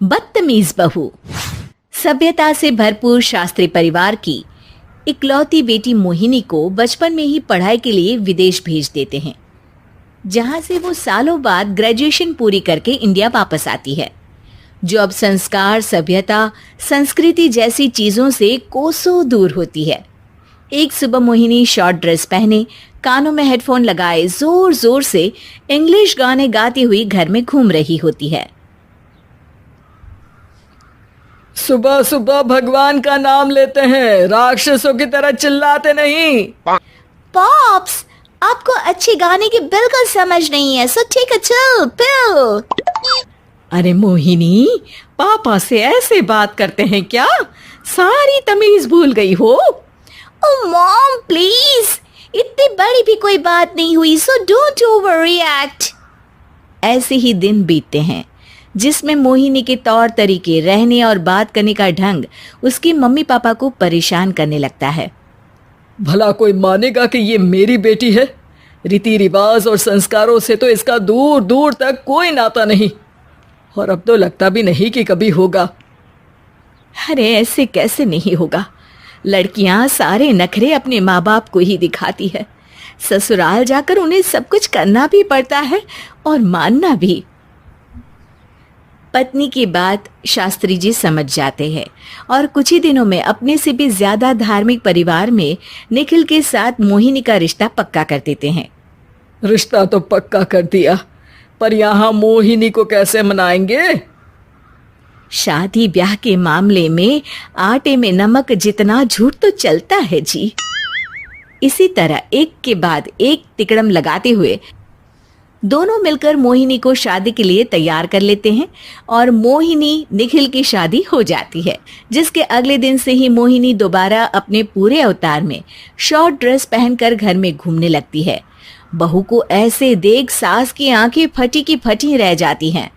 बदतमीज बहू। सभ्यता से भरपूर शास्त्री परिवार की इकलौती बेटी मोहिनी को बचपन में ही पढ़ाई के लिए विदेश भेज देते हैं, जहां से वो सालों बाद ग्रेजुएशन पूरी करके इंडिया वापस आती है, जो अब संस्कार, सभ्यता, संस्कृति जैसी चीजों से कोसों दूर होती है। एक सुबह मोहिनी शॉर्ट ड्रेस पहने, कानों में हेडफोन लगाए जोर जोर से इंग्लिश गाने गाती हुई घर में घूम रही होती है। सुबह सुबह भगवान का नाम लेते हैं, राक्षसों की तरह चिल्लाते नहीं। पॉप्स, आपको अच्छे गाने की बिल्कुल समझ नहीं है, so take a chill pill. अरे मोहिनी, पापा से ऐसे बात करते हैं क्या? सारी तमीज भूल गई हो। ओह मॉम प्लीज, इतनी बड़ी भी कोई बात नहीं हुई, सो डोंट ओवर रिएक्ट। ऐसे ही दिन बीतते हैं जिसमें मोहिनी के तौर तरीके, रहने और बात करने का ढंग उसकी मम्मी पापा को परेशान करने लगता है। भला कोई मानेगा कि ये मेरी बेटी है? रीति रिवाज और संस्कारों से तो इसका दूर दूर तक कोई नाता नहीं, और अब तो लगता भी नहीं कि कभी होगा। अरे ऐसे कैसे नहीं होगा? लड़कियां सारे नखरे अपने माँ बाप को ही दिखाती है। ससुराल जाकर उन्हें सब कुछ करना भी पड़ता है और मानना भी। पत्नी की बात शास्त्री जी समझ जाते हैं और कुछ ही दिनों में अपने से भी ज्यादा धार्मिक परिवार में निखिल के साथ मोहिनी का रिश्ता पक्का कर देते हैं। रिश्ता तो पक्का कर दिया, पर यहाँ मोहिनी को कैसे मनाएंगे? शादी ब्याह के मामले में आटे में नमक जितना झूठ तो चलता है जी। इसी तरह एक के बाद एक तिकड़म लगाते हुए दोनों मिलकर मोहिनी को शादी के लिए तैयार कर लेते हैं और मोहिनी निखिल की शादी हो जाती है, जिसके अगले दिन से ही मोहिनी दोबारा अपने पूरे अवतार में शॉर्ट ड्रेस पहनकर घर में घूमने लगती है। बहू को ऐसे देख सास की आंखें फटी की फटी रह जाती हैं।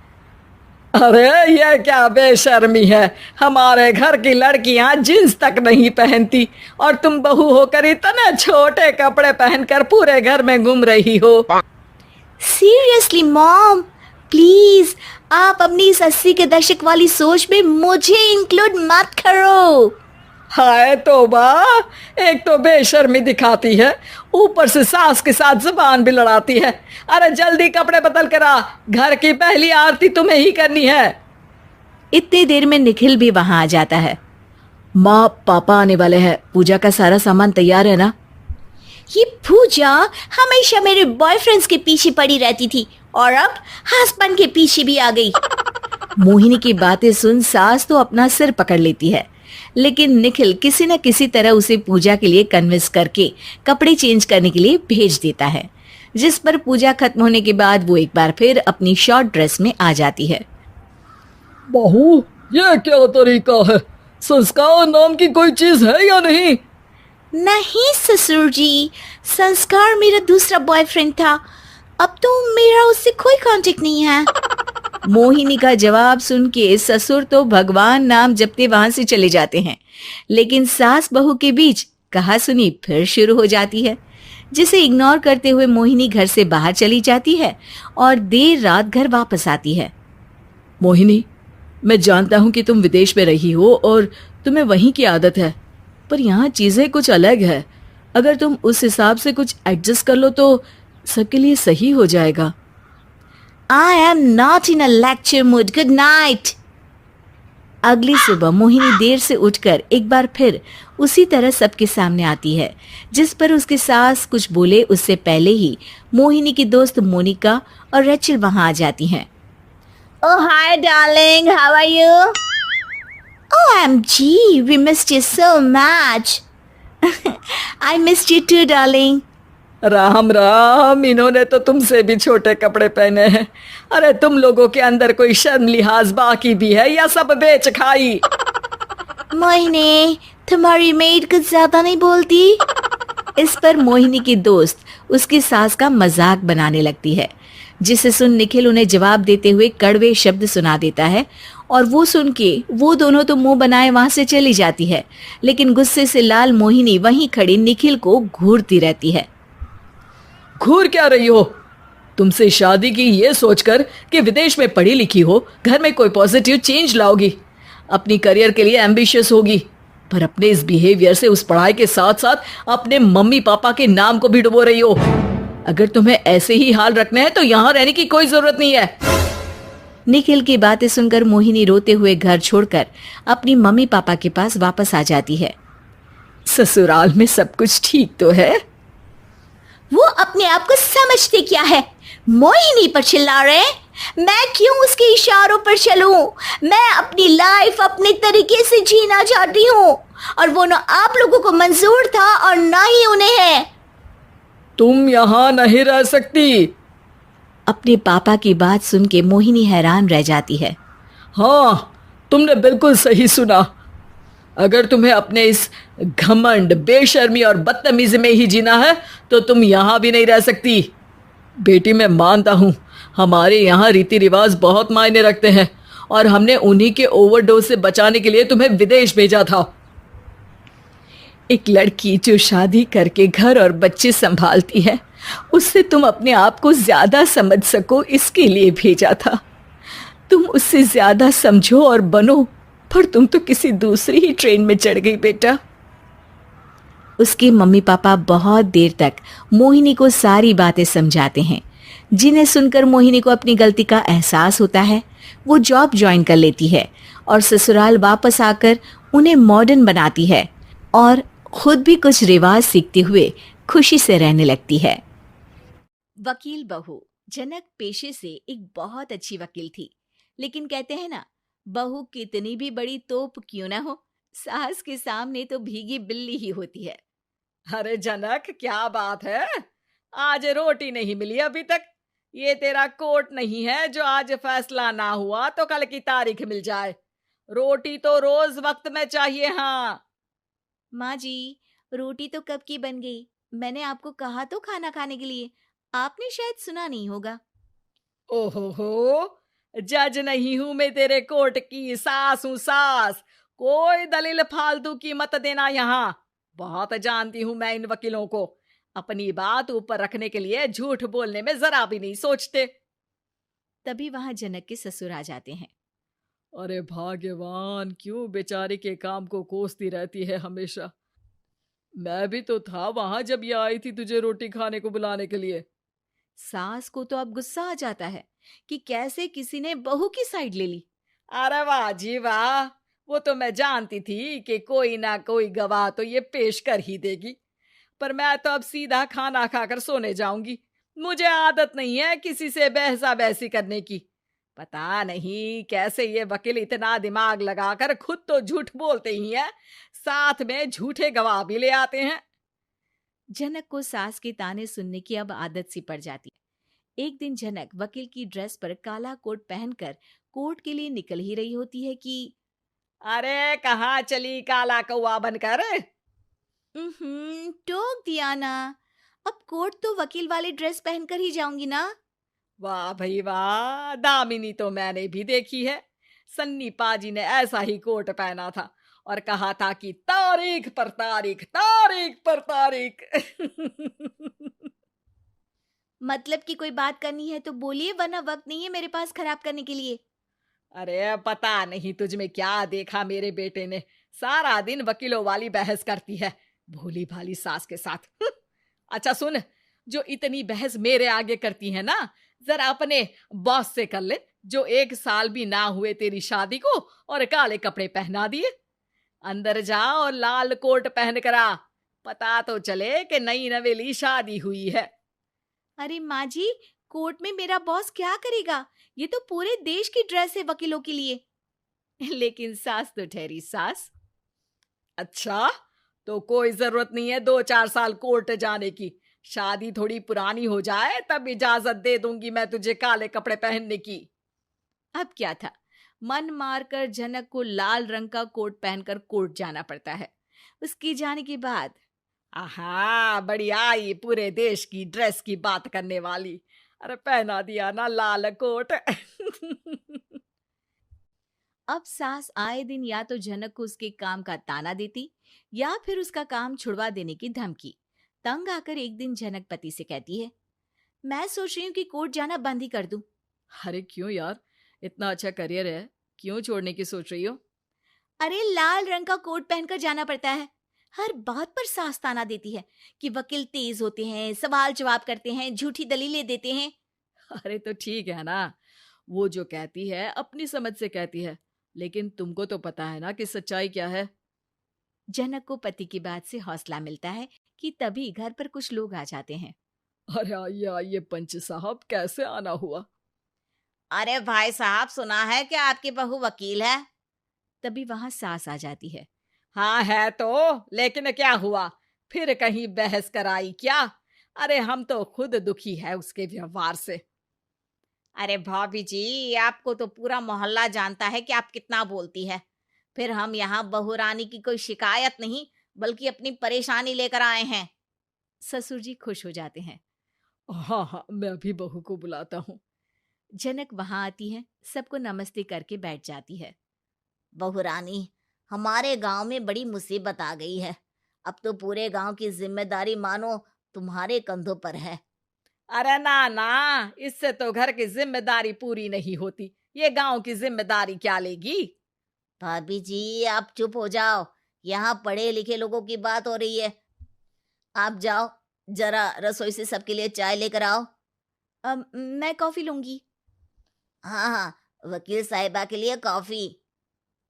अरे ये क्या बेशर्मी है, हमारे घर की लड़कियां जींस तक नहीं पहनती और तुम बहू होकर इतने छोटे कपड़े पहनकर पूरे घर में घूम रही हो। सीरियसली मॉम, प्लीज आप अपनी इस 80 के दशक वाली सोच में मुझे इंक्लूड मत करो। हाय तौबा, एक तो बेशर्मी दिखाती है, ऊपर से सास के साथ जुबान भी लड़ाती है। अरे जल्दी कपड़े बदल कर आ, घर की पहली आरती तुम्हें ही करनी है। इतनी देर में निखिल भी वहां आ जाता है। माँ, पापा आने वाले हैं, पूजा का सारा सामान तैयार है ना? ये पूजा हमेशा मेरे बॉयफ्रेंड्स के पीछे पड़ी रहती थी और अब हस्बैंड के पीछे भी आ गई। मोहिनी की बातें सुन सास तो अपना सिर पकड़ लेती है, लेकिन निखिल किसी न किसी तरह उसे पूजा के लिए कन्विंस करके कपड़े चेंज करने के लिए भेज देता है, जिस पर पूजा खत्म होने के बाद वो एक बार फिर अपनी शॉर्ट ड्रेस में आ जाती है। बहू, ये क्या तरीका है? संस्कार नाम की कोई चीज है या नहीं? नहीं ससुर जी, संस्कार मेरा दूसरा बॉयफ्रेंड था, अब तो मेरा उससे कोई कांटेक्ट नहीं है। मोहिनी का जवाब सुन के ससुर तो भगवान नाम जपते वहां से चले जाते हैं, लेकिन सास बहू के बीच कहासुनी फिर शुरू हो जाती है, जिसे इग्नोर करते हुए मोहिनी घर से बाहर चली जाती है और देर रात घर वापस आती है। मोहिनी, मैं जानता हूँ कि तुम विदेश में रही हो और तुम्हें वहीं की आदत है, पर यहाँ चीजें कुछ अलग है। अगर तुम उस हिसाब से कुछ एडजस्ट कर लो तो सबके लिए सही हो जाएगा। I am not in a lecture mood. Good night. अगली सुबह मोहिनी देर से उठकर एक बार फिर उसी तरह सबके सामने आती है, जिस पर उसके सास कुछ बोले उससे पहले ही मोहिनी की दोस्त मोनिका और रेचल वहां आ जाती हैं। Oh hi darling, how are you? OMG, we missed you so much. I missed you too darling. Ram Ram, इन्होंने तो तुमसे भी छोटे कपड़े पहने हैं। अरे तुम लोगों के अंदर कोई शर्म लिहाज बाकी भी है या सब बेच खाई? मोहिनी, तुम्हारी मेड कुछ ज्यादा नहीं बोलती? इस पर मोहिनी की दोस्त उसकी सास का मजाक बनाने लगती है, जिसे सुन निखिल उन्हें जवाब देते हुए कड़वे शब्द सुना देता है और वो सुन के वो दोनों तो मुंह बनाए वहां से चली जाती है, लेकिन गुस्से से लाल मोहिनी वहीं खड़ी निखिल को घूरती रहती है। घूर क्या रही हो? तुमसे शादी की ये सोचकर कि विदेश में पढ़ी लिखी हो, घर में कोई पॉजिटिव चेंज लाओगी, अपनी करियर के लिए एम्बिशियस होगी, पर अपने इस बिहेवियर से उस पढ़ाई के साथ साथ अपने मम्मी पापा के नाम को भी डुबो रही हो। अगर तुम्हें ऐसे ही हाल रखने हैं तो यहाँ रहने की कोई जरूरत नहीं है। निखिल की बातें सुनकर मोहिनी रोते हुए घर छोड़कर अपनी मम्मी पापा के पास वापस आ जाती है। ससुराल में सब कुछ ठीक तो है? वो अपने आप को समझते क्या है? मोहिनी पर चिल्ला रहे हैं? मैं क्यों उसके इशारों पर चलूं? मैं अपनी लाइफ अपने तरीके से जीना चाहती हूँ और वो ना आप लोगों को मंजूर था और ना ही उन्हें है। तुम यहाँ नहीं रह सकती। अपने पापा की बात सुन के मोहिनी हैरान रह जाती है। हाँ, तुमने बिल्कुल सही सुना। अगर तुम्हें अपने इस घमंड, बेशर्मी और बदतमीजी में ही जीना है तो तुम यहाँ भी नहीं रह सकती। बेटी, मैं मानता हूँ हमारे यहाँ रीति रिवाज बहुत मायने रखते हैं और हमने उन्हीं के ओवरडोज से बचाने के लिए तुम्हें विदेश भेजा था। एक लड़की जो शादी करके घर और बच्चे संभालती है, उससे तुम अपने आप को ज्यादा समझ सको इसके लिए भेजा था। तुम उससे ज्यादा समझो और बनो, पर तुम तो किसी दूसरी ही ट्रेन में चढ़ गई बेटा। उसके मम्मी पापा बहुत देर तक मोहिनी को सारी बातें समझाते हैं, जिन्हें सुनकर मोहिनी को अपनी गलती का एहसास होता है। वो जॉब ज्वाइन कर लेती है और ससुराल वापस आकर उन्हें मॉडर्न बनाती है और खुद भी कुछ रिवाज सीखते हुए खुशी से रहने लगती है। वकील बहू जनक पेशे से एक बहुत अच्छी वकील थी, लेकिन कहते हैं ना, बहू कितनी भी बड़ी तोप क्यों ना हो, सास के सामने तो भीगी बिल्ली ही होती है। अरे जनक, क्या बात है? आज रोटी नहीं मिली अभी तक। ये तेरा कोर्ट नहीं है जो आज फैसला ना हुआ तो कल की तारीख मिल जाए। रोटी तो रोज वक्त में चाहिए। हाँ माँ जी, रोटी तो कब की बन गई। मैंने आपको कहा तो खाना खाने के लिए, आपने शायद सुना नहीं होगा। ओहो, जज नहीं हूं मैं तेरे कोर्ट की, सास हूं सास। कोई दलील फालतू की मत देना यहाँ। बहुत जानती हूं मैं इन वकीलों को, अपनी बात ऊपर रखने के लिए झूठ बोलने में जरा भी नहीं सोचते। तभी वहां जनक के ससुर आ जाते हैं। अरे भाग्यवान, क्यों बेचारी के काम को कोसती रहती है हमेशा। मैं भी तो था वहां जब ये आई थी तुझे रोटी खाने को बुलाने के लिए। सास को तो अब गुस्सा आ जाता है कि कैसे किसी ने बहू की साइड ले ली। अरे वाह जी वाह, वो तो मैं जानती थी कि कोई ना कोई गवाह तो ये पेश कर ही देगी, पर मैं तो अब सीधा खाना खाकर सोने जाऊंगी। मुझे आदत नहीं है किसी से बहसा बहसी करने की। पता नहीं कैसे ये वकील इतना दिमाग लगाकर खुद तो झूठ बोलते ही हैं, साथ में झूठे गवाह भी ले आते हैं। जनक को सास के ताने सुनने की अब आदत सी पड़ जाती है। एक दिन जनक वकील की ड्रेस पर काला कोट पहनकर कोर्ट के लिए निकल ही रही होती है कि अरे कहाँ चली काला कौवा बनकर? टोक दिया ना। अब कोर्ट तो वकील वाली ड्रेस पहनकर ही जाऊंगी ना। वाह भाई वाह, दामिनी तो मैंने भी देखी है। सन्नी पाजी ने ऐसा ही कोट पहना था और कहा था कि तारीख पर तारीख, तारीख पर तारीख। मतलब कि कोई बात करनी है तो बोलिए, वरना वक्त नहीं है मेरे पास खराब करने के लिए। अरे पता नहीं तुझ में क्या देखा मेरे बेटे ने, सारा दिन वकीलों वाली बहस करती है, भोली भाली सास के साथ। अच्छा सुन, जो इतनी बहस मेरे आगे करती है ना, जरा अपने बॉस से कर ले, जो 1 साल भी ना हुए तेरी शादी को और काले कपड़े पहना दिए। अंदर जा और लाल कोट पहन कर आ, पता तो चले कि नई नवेली शादी हुई है। अरे माँ जी, कोर्ट में मेरा बॉस क्या करेगा? ये तो पूरे देश की ड्रेस है वकीलों के लिए। लेकिन सास तो ठहरी सास। अच्छा, तो कोई जरूरत नहीं है 2-4 साल कोर्ट जाने की। शादी थोड़ी पुरानी हो जाए तब इजाजत दे दूंगी मैं तुझे काले कपड़े पहनने की। अब क्या था, मन मारकर जनक को लाल रंग का कोट पहनकर कोर्ट जाना पड़ता है। उसके जाने के बाद आहा, बड़ी आई पूरे देश की ड्रेस की बात करने वाली। अरे पहना दिया ना लाल कोट। अब सास आए दिन या तो जनक को उसके काम का ताना देती या फिर उसका काम छुड़वा देने की धमकी। तंग आकर एक दिन जनक पति से कहती है, मैं सोच रही हूँ कि कोर्ट जाना बंद ही कर दूं। अरे क्यों यार, इतना अच्छा करियर है, क्यों छोड़ने की सोच रही हो? अरे लाल रंग का कोट पहनकर जाना पड़ता है। हर बात पर सास ताना देती है कि वकील तेज होते हैं, सवाल जवाब करते हैं, झूठी दलीलें देते हैं। अरे तो ठीक है ना, वो जो कहती है अपनी समझ से कहती है, लेकिन तुमको तो पता है ना कि सच्चाई क्या है। जनक को पति की बात से हौसला मिलता है कि तभी घर पर कुछ लोग आ जाते हैं। अरे आइए पंच साहब, कैसे आना हुआ? अरे भाई साहब, सुना है कि आपकी बहू वकील है। तभी वहां सास आ जाती है। हाँ है तो, लेकिन क्या हुआ, फिर कहीं बहस कराई क्या? अरे हम तो खुद दुखी है उसके व्यवहार से। अरे भाभी जी, आपको तो पूरा मोहल्ला जानता है कि आप कितना बोलती है। फिर हम यहाँ बहू रानी की कोई शिकायत नहीं, बल्कि अपनी परेशानी लेकर आए हैं। ससुर जी खुश हो जाते हैं। हाँ हाँ, मैं भी बहू को बुलाता हूँ। जनक वहां आती है, सबको नमस्ते करके बैठ जाती है। बहू रानी, हमारे गांव में बड़ी मुसीबत आ गई है। अब तो पूरे गांव की जिम्मेदारी मानो तुम्हारे कंधों पर है। अरे ना ना, इससे तो घर की जिम्मेदारी पूरी नहीं होती, ये गांव की जिम्मेदारी क्या लेगी? भाभी जी, आप चुप हो जाओ। यहाँ पढ़े लिखे लोगों की बात हो रही है। आप जाओ, जरा रसोई से सबके लिए चाय लेकर आओ। मैं कॉफी लूंगी। हाँ हाँ, वकील साहिबा के लिए कॉफी।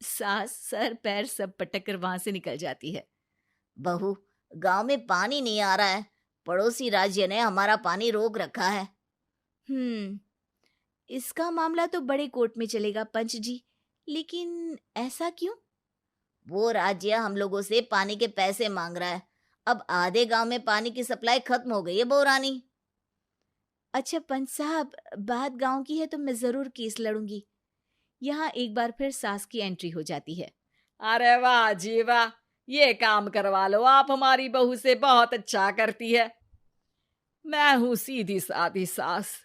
सास सर पैर सब पटक कर वहां से निकल जाती है। बहू, गांव में पानी नहीं आ रहा है। पड़ोसी राज्य ने हमारा पानी रोक रखा है। इसका मामला तो बड़े कोर्ट में चलेगा पंच जी, लेकिन ऐसा क्यों? वो राज्य हम लोगों से पानी के पैसे मांग रहा है। अब आधे गांव में पानी की सप्लाई खत्म हो गई है बहू रानी। अच्छा पंच साहब, बात गांव की है तो मैं जरूर केस लड़ूंगी। यहाँ एक बार फिर सास की एंट्री हो जाती है। अरे वाह जी वाह, ये काम करवा लो आप हमारी बहू से, बहुत अच्छा करती है। मैं हूं सीधी सादी सास,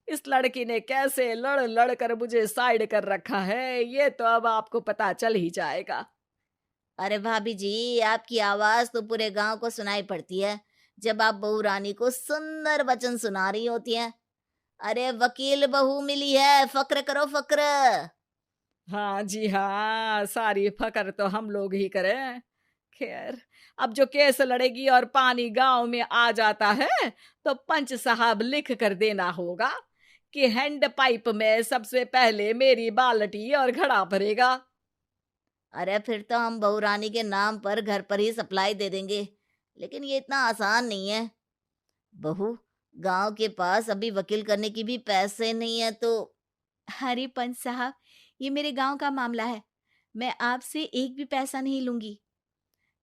इस लड़की ने कैसे लड़ लड़ कर मुझे साइड कर रखा है, ये तो अब आपको पता चल ही जाएगा। अरे भाभी जी, आपकी आवाज तो पूरे गांव को सुनाई पड़ती है जब आप बहू रानी को सुंदर वचन सुना रही होती हैं। अरे वकील बहू मिली है, फक्र करो फक्र। हाँ जी हाँ, सारी फकर तो हम लोग ही करें। खैर, अब जो केस लड़ेगी और पानी गांव में आ जाता है, तो पंच साहब लिख कर देना होगा कि हैंड पाइप में सबसे पहले मेरी बाल्टी और घड़ा भरेगा। अरे फिर तो हम बहू रानी के नाम पर घर पर ही सप्लाई दे देंगे, लेकिन ये इतना आसान नहीं है। बहू, गांव के पास अभी वकील करने की भी पैसे नहीं है तो। अरे पंच साहब, ये मेरे गांव का मामला है, मैं आपसे एक भी पैसा नहीं लूंगी।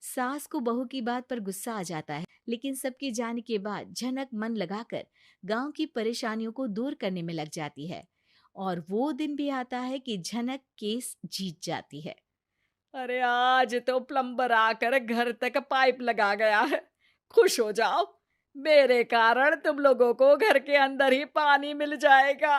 सास को बहू की बात पर गुस्सा आ जाता है, लेकिन सबके जाने के बाद झनक मन लगाकर गांव की परेशानियों को दूर करने में लग जाती है। और वो दिन भी आता है कि झनक केस जीत जाती है। अरे आज तो प्लम्बर आकर घर तक पाइप लगा गया है, खुश हो जाओ, मेरे कारण तुम लोगों को घर के अंदर ही पानी मिल जाएगा।